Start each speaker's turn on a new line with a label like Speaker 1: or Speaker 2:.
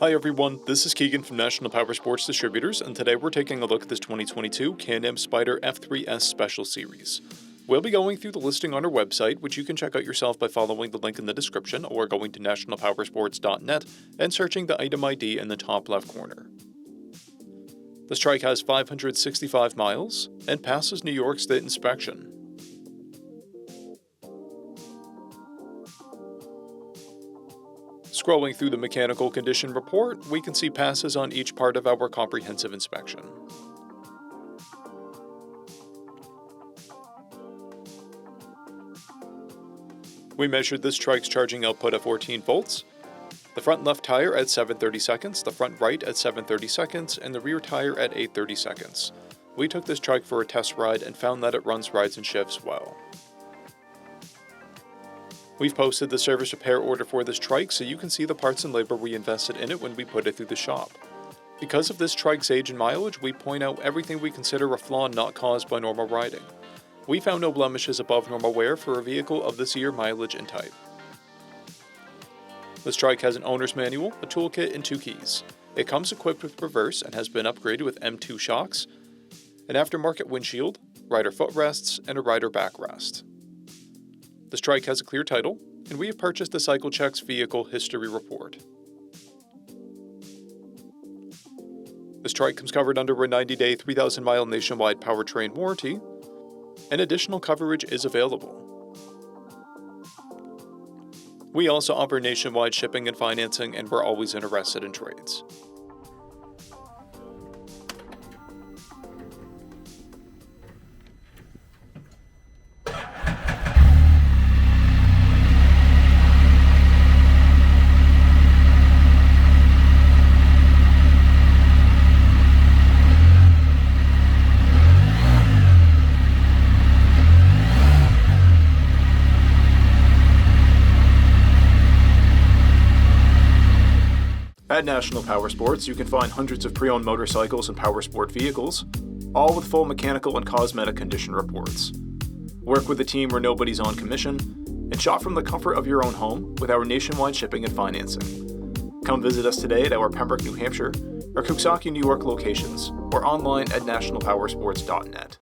Speaker 1: Hi everyone, this is Keegan from National Powersports Distributors, and today we're taking a look at this 2022 Can-Am SPYDER F3S Special Series. We'll be going through the listing on our website, which you can check out yourself by following the link in the description or going to nationalpowersports.net and searching the item ID in the top left corner. This trike has 565 miles and passes New York State inspection. Scrolling through the mechanical condition report, we can see passes on each part of our comprehensive inspection. We measured this trike's charging output at 14 volts, the front left tire at 730 seconds, the front right at 730 seconds, and the rear tire at 830 seconds. We took this trike for a test ride and found that it runs rides and shifts well. We've posted the service repair order for this trike so you can see the parts and labor we invested in it when we put it through the shop. Because of this trike's age and mileage, we point out everything we consider a flaw not caused by normal riding. We found no blemishes above normal wear for a vehicle of this year, mileage, and type. This trike has an owner's manual, a toolkit, and 2 keys. It comes equipped with reverse and has been upgraded with M2 shocks, an aftermarket windshield, rider footrests, and a rider backrest. This trike has a clear title, and we have purchased the CycleCheck's Vehicle History Report. This trike comes covered under a 90-day, 3,000-mile nationwide powertrain warranty, and additional coverage is available. We also offer nationwide shipping and financing, and we're always interested in trades. At National Powersports, you can find hundreds of pre-owned motorcycles and powersport vehicles, all with full mechanical and cosmetic condition reports. Work with a team where nobody's on commission, and shop from the comfort of your own home with our nationwide shipping and financing. Come visit us today at our Pembroke, New Hampshire, or Coxsackie, New York locations, or online at nationalpowersports.net.